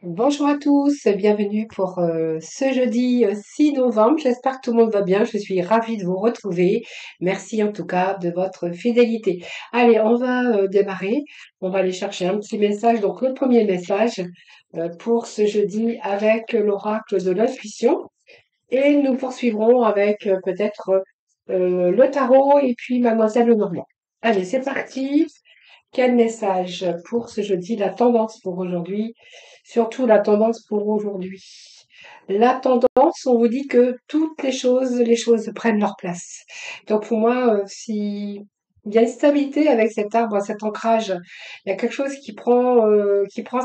Bonjour à tous, bienvenue pour ce jeudi 6 novembre. J'espère que tout le monde va bien. Je suis ravie de vous retrouver. Merci en tout cas de votre fidélité. Allez, on va démarrer. On va aller chercher un petit message. Donc le premier message pour ce jeudi avec l'oracle de l'intuition. Et nous poursuivrons avec peut-être le tarot et puis Mademoiselle Lenormand. Allez, c'est parti. Quel message pour ce jeudi, la tendance pour aujourd'hui, surtout la tendance pour aujourd'hui. La tendance, on vous dit que toutes les choses prennent leur place. Donc pour moi, si il y a une stabilité avec cet arbre, cet ancrage, il y a quelque chose qui prend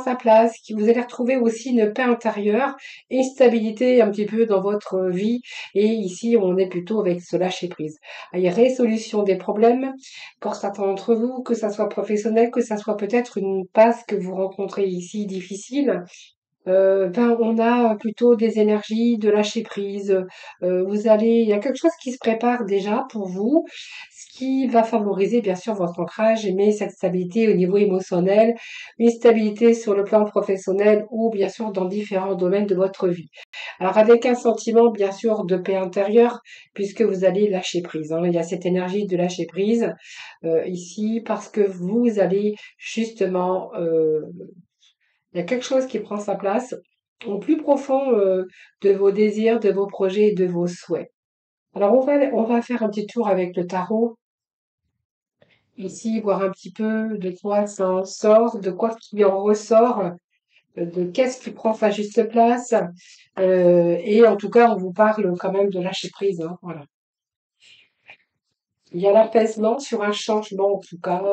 sa place, qui vous allez retrouver aussi une paix intérieure et une stabilité un petit peu dans votre vie. Et ici, on est plutôt avec ce lâcher prise. Il y a résolution des problèmes, pour certains d'entre vous, que ça soit professionnel, que ça soit peut-être une passe que vous rencontrez ici difficile, ben, on a plutôt des énergies de lâcher prise. Il y a quelque chose qui se prépare déjà pour vous, ce qui va favoriser bien sûr votre ancrage, mais cette stabilité au niveau émotionnel, une stabilité sur le plan professionnel ou bien sûr dans différents domaines de votre vie. Alors avec un sentiment bien sûr de paix intérieure, puisque vous allez lâcher prise, hein. Il y a cette énergie de lâcher prise ici parce que vous allez justement, il y a quelque chose qui prend sa place au plus profond de vos désirs, de vos projets et de vos souhaits. Alors on va faire un petit tour avec le tarot ici, voir un petit peu de quoi ça en sort, de quoi qui en ressort, de qu'est-ce qui prend sa juste place. Et en tout cas, on vous parle quand même de lâcher prise, hein, voilà. Il y a l'apaisement sur un changement, en tout cas,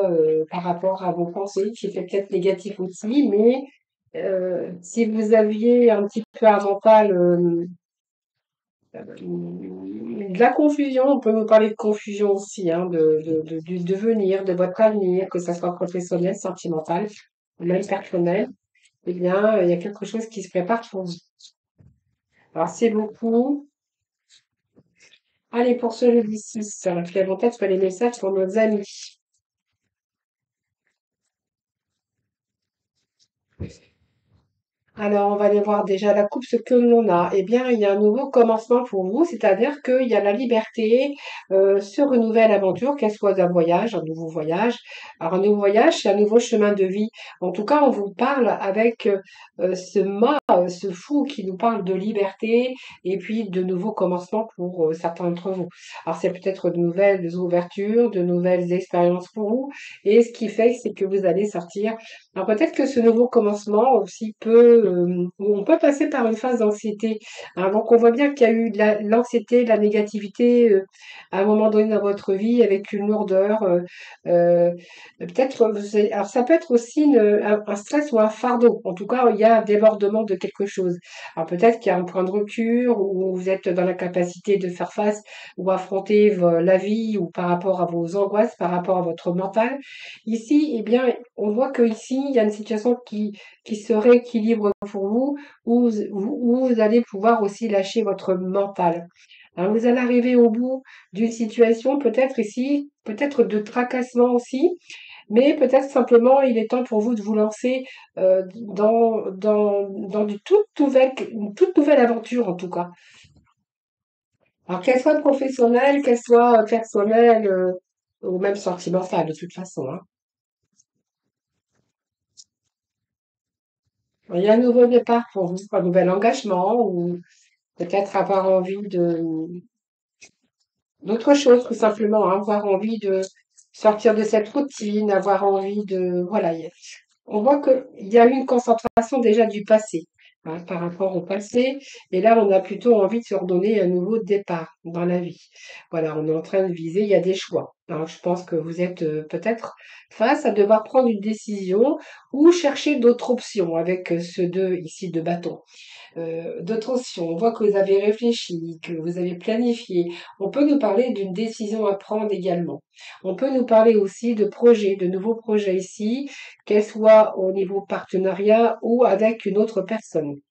par rapport à vos pensées, qui était peut-être négatif aussi, mais si vous aviez un petit peu un mental, de la confusion, on peut nous parler de confusion aussi, hein, du devenir, de votre avenir, que ça soit professionnel, sentimental, ou même personnel, eh bien, il y a quelque chose qui se prépare pour vous. Alors, c'est beaucoup. Allez, pour ce jeudi 6, finalement, peut-être les messages pour nos amis. Alors, on va aller voir déjà la coupe, ce que l'on a. Eh bien, il y a un nouveau commencement pour vous, c'est-à-dire qu'il y a la liberté sur une nouvelle aventure, qu'elle soit d'un voyage, un nouveau voyage. Alors, un nouveau voyage, c'est un nouveau chemin de vie. En tout cas, on vous parle avec ce mât, ce fou qui nous parle de liberté et puis de nouveaux commencements pour certains d'entre vous. Alors, c'est peut-être de nouvelles ouvertures, de nouvelles expériences pour vous. Et ce qui fait, c'est que vous allez sortir alors peut-être que ce nouveau commencement aussi où on peut passer par une phase d'anxiété. Alors donc on voit bien qu'il y a eu de l'anxiété, de la négativité à un moment donné dans votre vie avec une lourdeur. Euh, peut-être, alors ça peut être aussi un stress ou un fardeau. En tout cas, il y a un débordement de quelque chose. Alors peut-être qu'il y a un point de rupture où vous êtes dans la capacité de faire face ou affronter la vie ou par rapport à vos angoisses, par rapport à votre mental. Ici, eh bien, on voit que ici, il y a une situation qui se rééquilibre pour vous, où vous allez pouvoir aussi lâcher votre mental. Alors, vous allez arriver au bout d'une situation, peut-être ici, peut-être de tracassement aussi, mais peut-être simplement, il est temps pour vous de vous lancer dans une toute nouvelle aventure, en tout cas. Alors, qu'elle soit professionnelle, qu'elle soit personnelle, ou même sentimentale, de toute façon, hein. Il y a un nouveau départ pour vous, un nouvel engagement ou peut-être avoir envie d'autre chose, tout simplement, hein, avoir envie de sortir de cette routine, avoir envie de, voilà. On voit qu'il y a eu une concentration déjà du passé, hein, par rapport au passé. Et là, on a plutôt envie de se redonner un nouveau départ dans la vie. Voilà, on est en train de viser, il y a des choix. Alors, je pense que vous êtes peut-être face à devoir prendre une décision ou chercher d'autres options avec ce 2 ici de bâton. D'autres options. On voit que vous avez réfléchi, que vous avez planifié. On peut nous parler d'une décision à prendre également. On peut nous parler aussi de projets, de nouveaux projets ici, qu'elles soient au niveau partenariat ou avec une autre personne.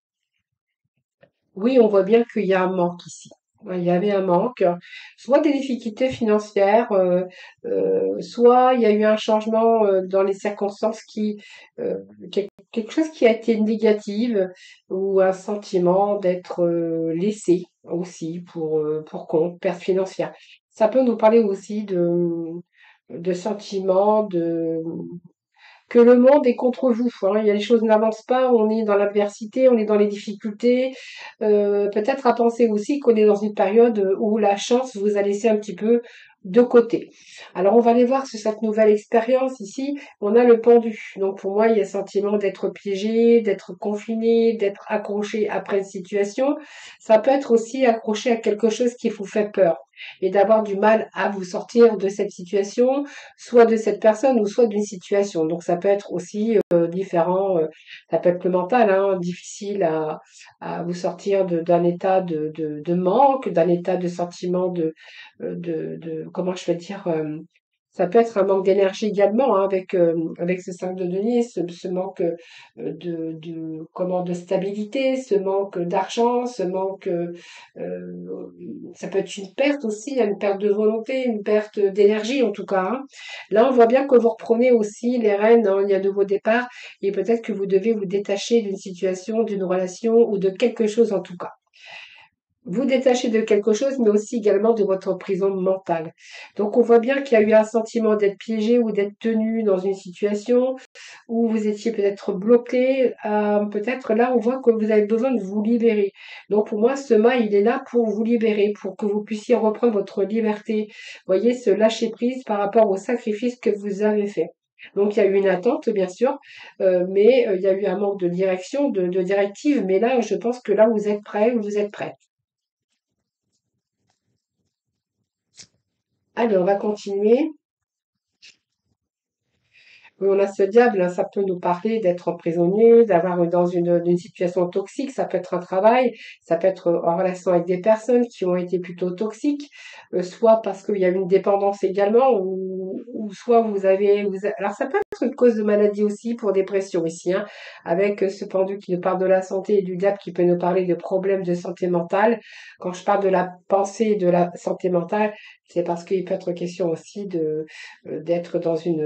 Oui, on voit bien qu'il y a un manque ici. Ouais, il y avait un manque, soit des difficultés financières, soit il y a eu un changement dans les circonstances quelque chose qui a été négative ou un sentiment d'être laissé aussi pour compte, perte financière. Ça peut nous parler aussi de sentiments, que le monde est contre vous, hein. Il y a les choses n'avancent pas, on est dans l'adversité, on est dans les difficultés. Peut-être à penser aussi qu'on est dans une période où la chance vous a laissé un petit peu de côté. Alors on va aller voir sur cette nouvelle expérience ici, on a le pendu. Donc pour moi, il y a le sentiment d'être piégé, d'être confiné, d'être accroché après une situation. Ça peut être aussi accroché à quelque chose qui vous fait peur et d'avoir du mal à vous sortir de cette situation, soit de cette personne ou soit d'une situation. Donc ça peut être aussi différent, ça peut être le mental, hein, difficile à vous sortir d'un état de manque, d'un état de sentiment comment je vais dire, ça peut être un manque d'énergie également, hein, avec ce 5 de denier, ce manque de stabilité, ce manque d'argent, ce manque, ça peut être une perte aussi, une perte de volonté, une perte d'énergie en tout cas, hein. Là, on voit bien que vous reprenez aussi les rênes, hein, il y a de nouveau départ, et peut-être que vous devez vous détacher d'une situation, d'une relation ou de quelque chose en tout cas. Vous détacher de quelque chose, mais aussi également de votre prison mentale. Donc on voit bien qu'il y a eu un sentiment d'être piégé ou d'être tenu dans une situation où vous étiez peut-être bloqué. Peut-être là, on voit que vous avez besoin de vous libérer. Donc pour moi, ce mât, il est là pour vous libérer, pour que vous puissiez reprendre votre liberté. Vous voyez, se lâcher prise par rapport au sacrifice que vous avez fait. Donc il y a eu une attente, bien sûr, mais il y a eu un manque de direction, de directive. Mais là, je pense que là, vous êtes prêts, vous êtes prêts. Allez, on va continuer. Oui, on a ce diable, hein, ça peut nous parler d'être prisonnier, d'avoir dans une situation toxique, ça peut être un travail, ça peut être en relation avec des personnes qui ont été plutôt toxiques, soit parce qu'il y a une dépendance également, ou soit alors ça peut être une cause de maladie aussi pour dépression ici, hein, avec ce pendu qui nous parle de la santé et du diable qui peut nous parler de problèmes de santé mentale. Quand je parle de la pensée et de la santé mentale, c'est parce qu'il peut être question aussi d'être dans une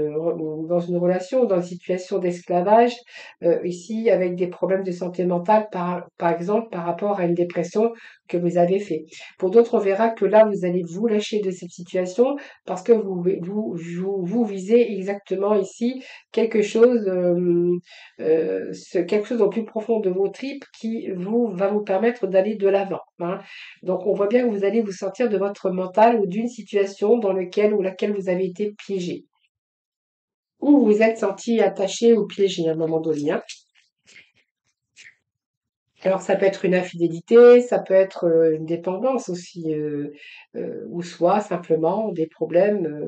relation, dans une situation d'esclavage, ici avec des problèmes de santé mentale, par exemple par rapport à une dépression que vous avez fait. Pour d'autres, on verra que là, vous allez vous lâcher de cette situation parce que vous visez exactement ici quelque chose, quelque chose au plus profond de vos tripes qui va vous permettre d'aller de l'avant, hein. Donc, on voit bien que vous allez vous sortir de votre mental ou d'une situation dans laquelle ou laquelle vous avez été piégé. Ou vous vous êtes senti attaché ou piégé à un moment donné, hein. Alors ça peut être une infidélité, ça peut être une dépendance aussi, ou soit simplement des problèmes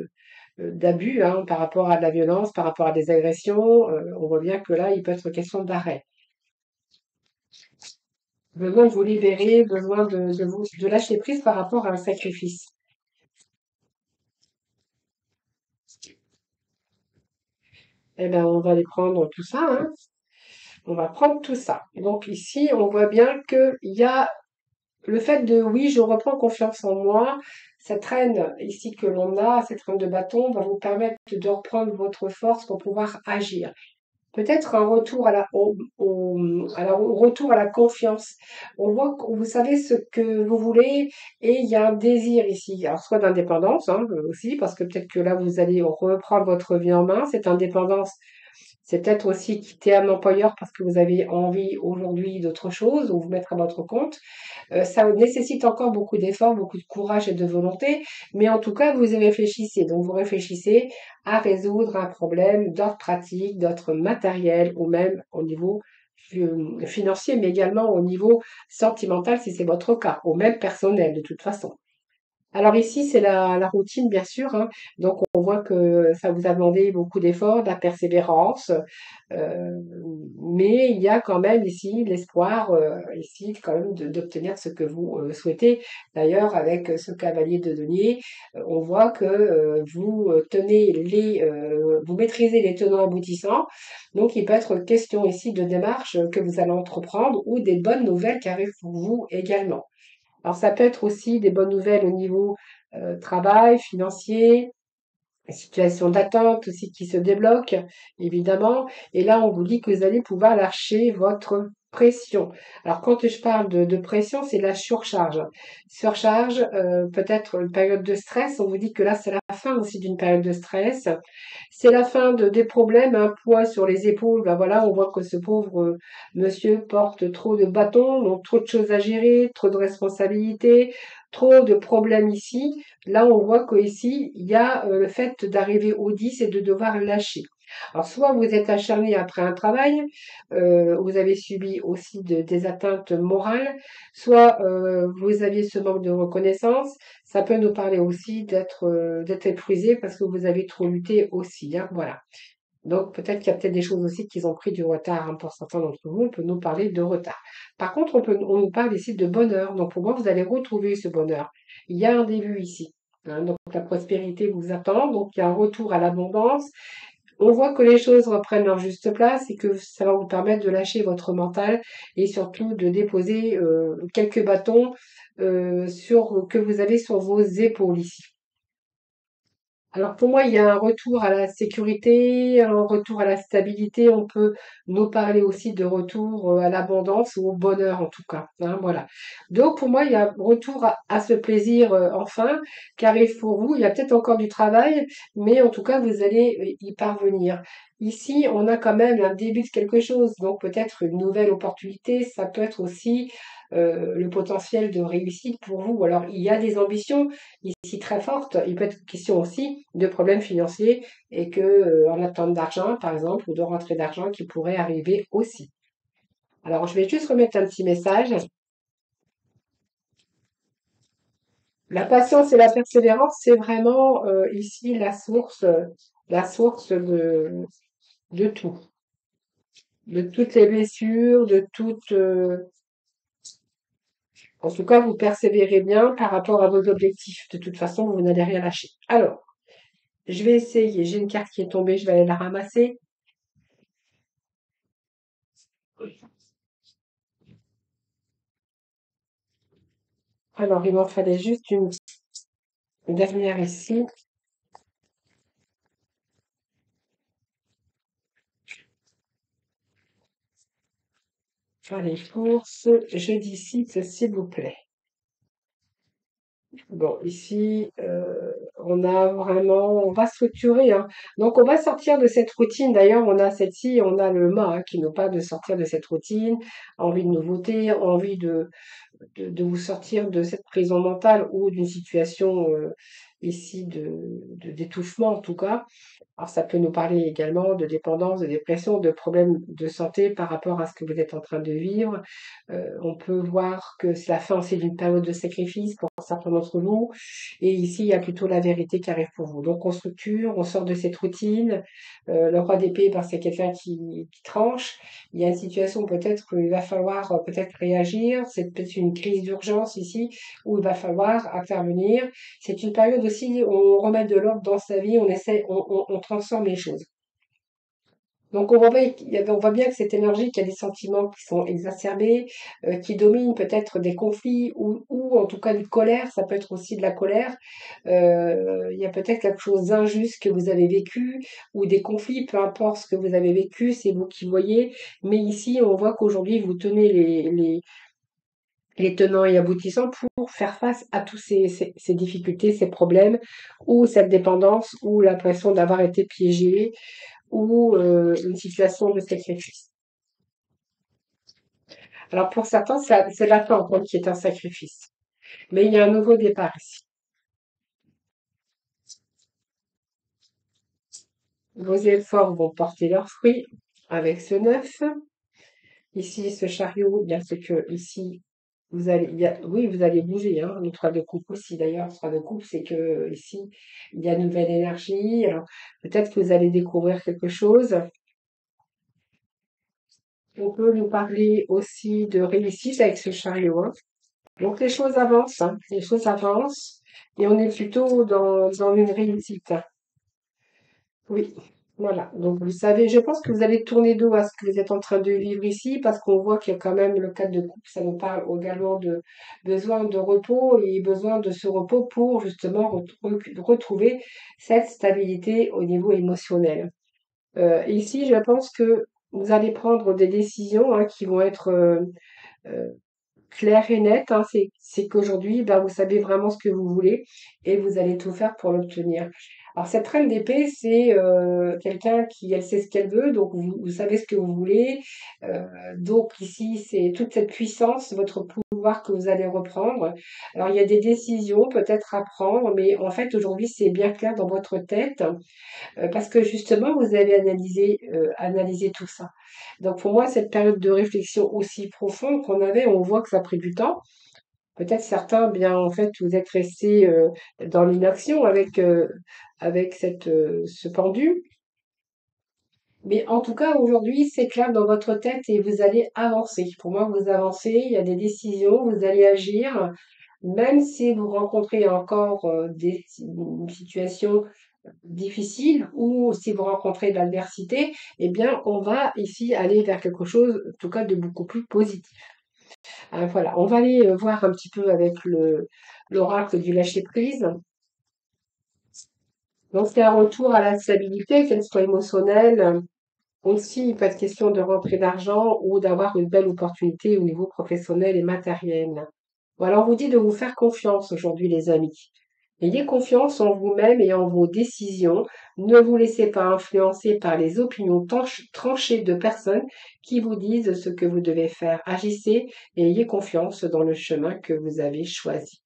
d'abus, hein, par rapport à de la violence, par rapport à des agressions. On voit bien que là, il peut être question d'arrêt. Besoin de vous libérer, besoin de lâcher prise par rapport à un sacrifice. Eh ben, on va aller prendre tout ça, hein. On va prendre tout ça. Donc ici, on voit bien qu'il y a le fait de oui, je reprends confiance en moi, cette reine ici que l'on a, cette reine de bâton, va vous permettre de reprendre votre force pour pouvoir agir. Peut-être un retour au retour à la confiance. On voit que vous savez ce que vous voulez et il y a un désir ici. Alors, soit d'indépendance, hein, aussi, parce que peut-être que là, vous allez reprendre votre vie en main. Cette indépendance, c'est peut-être aussi quitter un employeur parce que vous avez envie aujourd'hui d'autre chose ou vous mettre à votre compte. Ça nécessite encore beaucoup d'efforts, beaucoup de courage et de volonté, mais en tout cas, vous y réfléchissez. Donc, vous réfléchissez à résoudre un problème d'ordre pratique, d'ordre matériel ou même au niveau financier, mais également au niveau sentimental si c'est votre cas, ou même personnel de toute façon. Alors ici, c'est la routine, bien sûr, hein. Donc, on voit que ça vous a demandé beaucoup d'efforts, de la persévérance, euh, mais il y a quand même ici l'espoir, ici quand même d'obtenir ce que vous souhaitez. D'ailleurs, avec ce cavalier de denier, on voit que vous vous maîtrisez les tenants aboutissants. Donc, il peut être question ici de démarches que vous allez entreprendre ou des bonnes nouvelles qui arrivent pour vous également. Alors ça peut être aussi des bonnes nouvelles au niveau travail, financier, situation d'attente aussi qui se débloque, évidemment. Et là, on vous dit que vous allez pouvoir lâcher votre pression. Alors, quand je parle de pression, c'est la surcharge. Surcharge, peut-être une période de stress. On vous dit que là, c'est la fin aussi d'une période de stress. C'est la fin des problèmes, un poids sur les épaules. Ben voilà, on voit que ce pauvre monsieur porte trop de bâtons, donc trop de choses à gérer, trop de responsabilités, trop de problèmes ici. Là, on voit qu'ici, il y a le fait d'arriver au 10 et de devoir lâcher. Alors, soit vous êtes acharné après un travail, vous avez subi aussi des atteintes morales, soit vous aviez ce manque de reconnaissance. Ça peut nous parler aussi d'être épuisé parce que vous avez trop lutté aussi, hein, voilà. Donc peut-être qu'il y a peut-être des choses aussi qui ont pris du retard, hein, pour certains d'entre vous, on peut nous parler de retard. Par contre, on nous parle ici de bonheur. Donc pour moi, vous allez retrouver ce bonheur. Il y a un début ici, hein, donc la prospérité vous attend, donc il y a un retour à l'abondance. On voit que les choses reprennent leur juste place et que ça va vous permettre de lâcher votre mental et surtout de déposer quelques bâtons que vous avez sur vos épaules ici. Alors pour moi, il y a un retour à la sécurité, un retour à la stabilité. On peut nous parler aussi de retour à l'abondance ou au bonheur en tout cas, hein, voilà. Donc pour moi, il y a retour à ce plaisir enfin qui arrive pour vous. Il y a peut-être encore du travail, mais en tout cas, vous allez y parvenir. Ici, on a quand même un début de quelque chose, donc peut-être une nouvelle opportunité. Ça peut être aussi le potentiel de réussite pour vous. Alors, il y a des ambitions ici très fortes. Il peut être question aussi de problèmes financiers et que, en attente d'argent, par exemple, ou de rentrée d'argent qui pourrait arriver aussi. Alors, je vais juste remettre un petit message. La patience et la persévérance, c'est vraiment ici la source de tout, de toutes les blessures, de toutes. En tout cas, vous persévérez bien par rapport à vos objectifs. De toute façon, vous n'allez rien lâcher. Alors, je vais essayer. J'ai une carte qui est tombée, je vais aller la ramasser. Alors, il m'en fallait juste une dernière ici. Allez, pour ce jeudi 6, s'il vous plaît. Bon, ici, on va structurer, hein. Donc, on va sortir de cette routine. D'ailleurs, on a celle-ci, on a le mât, hein, qui nous parle de sortir de cette routine, envie de nouveauté, envie de vous sortir de cette prison mentale ou d'une situation ici d'étouffement en tout cas. Alors ça peut nous parler également de dépendance, de dépression, de problèmes de santé par rapport à ce que vous êtes en train de vivre. On peut voir que c'est la fin aussi d'une période de sacrifice pour certains d'entre vous. Et ici, il y a plutôt la vérité qui arrive pour vous. Donc on structure, on sort de cette routine. Le roi d'épée, ben, c'est quelqu'un qui tranche. Il y a une situation peut-être où il va falloir peut-être réagir. C'est peut-être une crise d'urgence ici où il va falloir intervenir. C'est une période aussi où on remet de l'ordre dans sa vie, on essaie, on transforme les choses. Donc on voit bien que cette énergie, qu'il y a des sentiments qui sont exacerbés, qui dominent peut-être des conflits ou en tout cas une colère, ça peut être aussi de la colère. Il y a peut-être quelque chose d'injuste que vous avez vécu ou des conflits, peu importe ce que vous avez vécu, c'est vous qui voyez. Mais ici, on voit qu'aujourd'hui, vous tenez les tenants et aboutissants pour faire face à tous ces difficultés, ces problèmes, ou cette dépendance, ou l'impression d'avoir été piégé, ou une situation de sacrifice. Alors pour certains, c'est l'attente hein, qui est un sacrifice. Mais il y a un nouveau départ ici. Vos efforts vont porter leurs fruits avec ce 9. Ici, ce chariot, il y a ce que ici, oui, vous allez bouger, hein, le 3 de coupe aussi. D'ailleurs, le 3 de coupe, c'est que ici, il y a une nouvelle énergie. Alors, peut-être que vous allez découvrir quelque chose. On peut nous parler aussi de réussite avec ce chariot, hein. Donc, les choses avancent, hein, les choses avancent. Et on est plutôt dans une réussite, hein. Oui. Voilà, donc vous savez, je pense que vous allez tourner dos à ce que vous êtes en train de vivre ici, parce qu'on voit qu'il y a quand même le cadre de couple, ça nous parle également de besoin de repos et besoin de ce repos pour justement retrouver cette stabilité au niveau émotionnel. Ici, je pense que vous allez prendre des décisions qui vont être euh, claires et nettes. C'est qu'aujourd'hui, ben, vous savez vraiment ce que vous voulez et vous allez tout faire pour l'obtenir. Alors, cette reine d'épée, c'est quelqu'un qui, elle sait ce qu'elle veut, donc vous savez ce que vous voulez. Euh, donc ici, c'est toute cette puissance, votre pouvoir que vous allez reprendre. Alors, il y a des décisions peut-être à prendre, mais en fait, aujourd'hui, c'est bien clair dans votre tête parce que justement, vous avez analysé tout ça. Donc pour moi, cette période de réflexion aussi profonde qu'on avait, on voit que ça a pris du temps. Peut-être certains, bien en fait, vous êtes restés dans l'inaction avec ce pendu. Mais en tout cas, aujourd'hui, c'est clair dans votre tête et vous allez avancer. Pour moi, vous avancez, il y a des décisions, vous allez agir, même si vous rencontrez encore une situation difficile ou si vous rencontrez de l'adversité, eh bien, on va ici aller vers quelque chose, en tout cas, de beaucoup plus positif. Voilà, on va aller voir un petit peu avec l'oracle du lâcher-prise. Donc, c'est un retour à la stabilité, qu'elle soit émotionnelle. Aussi, pas de question de rentrer d'argent ou d'avoir une belle opportunité au niveau professionnel et matériel. Bon, alors, on vous dit de vous faire confiance aujourd'hui, les amis. Ayez confiance en vous-même et en vos décisions. Ne vous laissez pas influencer par les opinions tranchées de personnes qui vous disent ce que vous devez faire. Agissez et ayez confiance dans le chemin que vous avez choisi.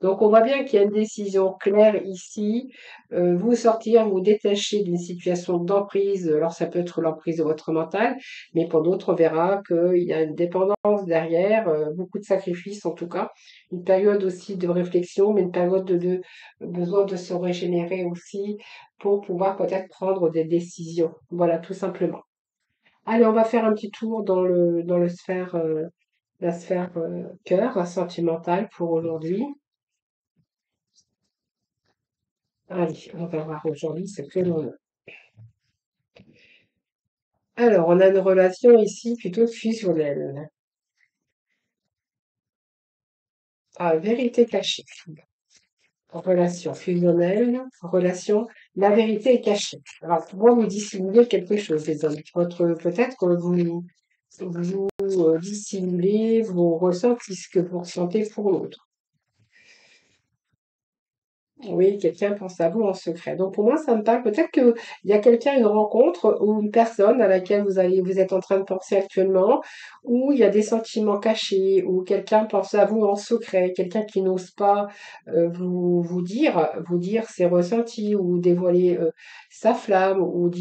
Donc on voit bien qu'il y a une décision claire ici. Vous sortir, vous détacher d'une situation d'emprise. Alors ça peut être l'emprise de votre mental, mais pour d'autres, on verra qu'il y a une dépendance derrière, beaucoup de sacrifices en tout cas. Une période aussi de réflexion, mais une période de besoin de se régénérer aussi pour pouvoir peut-être prendre des décisions. Voilà, tout simplement. Allez, on va faire un petit tour dans le la sphère cœur sentimentale pour aujourd'hui. Allez, on va voir aujourd'hui ce que l'on a. Alors, on a une relation ici plutôt fusionnelle. Ah, vérité cachée. Relation fusionnelle, relation, la vérité est cachée. Alors, pour moi, vous dissimulez quelque chose, les hommes. Peut-être que vous dissimulez vos ressentis, ce que vous ressentez pour l'autre. Oui, quelqu'un pense à vous en secret. Donc pour moi, ça me parle peut-être qu'il y a quelqu'un, une rencontre ou une personne à laquelle vous êtes en train de penser actuellement, où il y a des sentiments cachés, ou quelqu'un pense à vous en secret, quelqu'un qui n'ose pas vous dire ses ressentis, ou dévoiler sa flamme, ou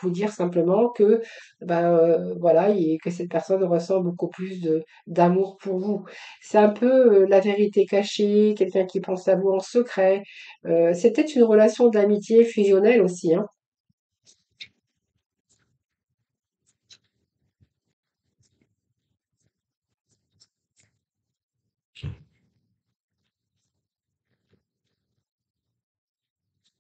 vous dire simplement que voilà, et que cette personne ressent beaucoup plus d'amour pour vous. C'est un peu la vérité cachée, quelqu'un qui pense à vous en secret. C'est peut-être une relation d'amitié fusionnelle aussi, hein.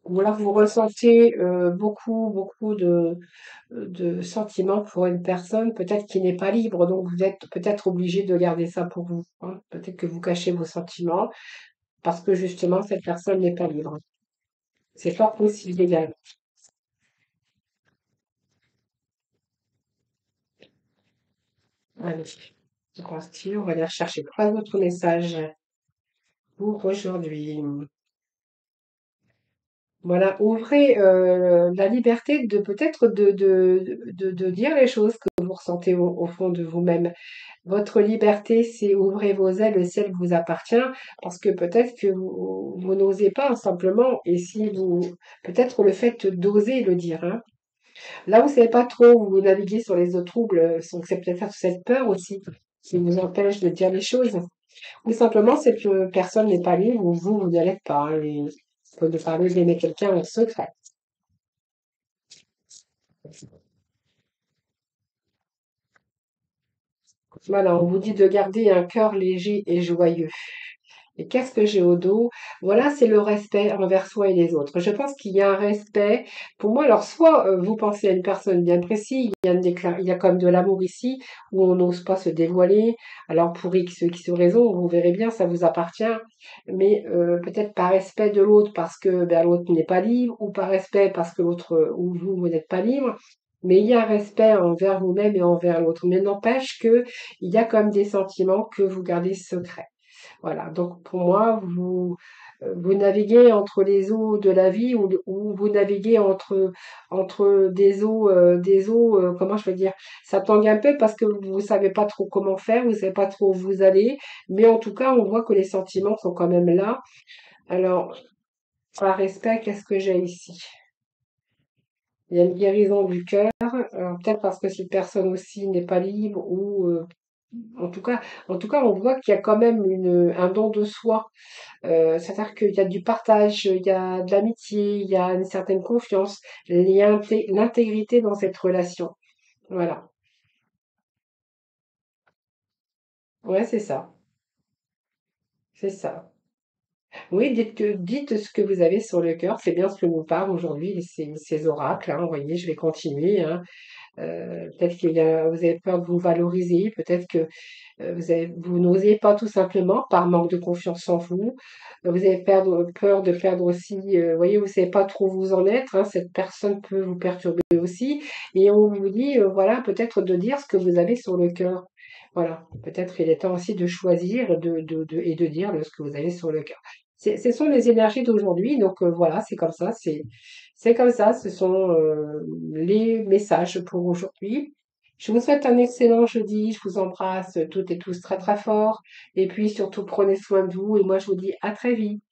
Ou alors vous ressentez beaucoup de sentiments pour une personne, peut-être qui n'est pas libre, donc vous êtes peut-être obligé de garder ça pour vous, hein. Peut-être que vous cachez vos sentiments parce que justement cette personne n'est pas libre. C'est fort possible également. Allez, je continue, on va aller chercher trois autres messages pour aujourd'hui. Voilà, ouvrez la liberté de peut-être de dire les choses que vous ressentez au fond de vous-même. Votre liberté, c'est ouvrez vos ailes, le ciel vous appartient, parce que peut-être que vous n'osez pas simplement, et si vous, peut-être le fait d'oser le dire, hein. Là, vous savez pas trop où vous naviguez sur les eaux troubles, donc c'est peut-être cette peur aussi qui vous empêche de dire les choses. Ou simplement, cette personne n'est pas libre, ou vous ne l'êtes pas, hein, et faut de parler d'aimer quelqu'un en secret. Voilà, on vous dit de garder un cœur léger et joyeux. Et qu'est-ce que j'ai au dos? Voilà, c'est le respect envers soi et les autres. Je pense qu'il y a un respect. Pour moi, alors soit vous pensez à une personne bien précise, il y a comme de l'amour ici, où on n'ose pas se dévoiler. Alors pour X raison, vous verrez bien, ça vous appartient. Mais peut-être par respect de l'autre parce que ben, l'autre n'est pas libre, ou par respect parce que l'autre ou vous n'êtes pas libre. Mais il y a un respect envers vous-même et envers l'autre. Mais n'empêche que il y a comme des sentiments que vous gardez secrets. Voilà, donc pour moi, vous naviguez entre les eaux de la vie ou vous naviguez entre des eaux, comment je veux dire, ça tangue un peu parce que vous savez pas trop comment faire, vous savez pas trop où vous allez, mais en tout cas, on voit que les sentiments sont quand même là. Alors, par respect, qu'est-ce que j'ai ici? Il y a une guérison du cœur, peut-être parce que cette personne aussi n'est pas libre ou en tout cas, on voit qu'il y a quand même un don de soi. C'est-à-dire qu'il y a du partage, il y a de l'amitié, il y a une certaine confiance, il y a l'intégrité dans cette relation. Voilà. Ouais, c'est ça. C'est ça. Oui, dites ce que vous avez sur le cœur. C'est bien ce que nous parlent aujourd'hui ces oracles. Hein. Vous voyez, je vais continuer. Hein. Peut-être vous avez peur de vous valoriser. Peut-être que vous n'osez pas tout simplement par manque de confiance en vous. Vous avez peur de perdre aussi, vous voyez, vous savez pas trop où vous en être, hein, cette personne peut vous perturber aussi. Et on vous dit, voilà, peut-être de dire ce que vous avez sur le cœur. Voilà, peut-être il est temps aussi de choisir et de dire ce que vous avez sur le cœur. Ce sont les énergies d'aujourd'hui, donc voilà, c'est comme ça, c'est comme ça, ce sont les messages pour aujourd'hui. Je vous souhaite un excellent jeudi. Je vous embrasse toutes et tous très très fort. Et puis surtout, prenez soin de vous. Et moi, je vous dis à très vite.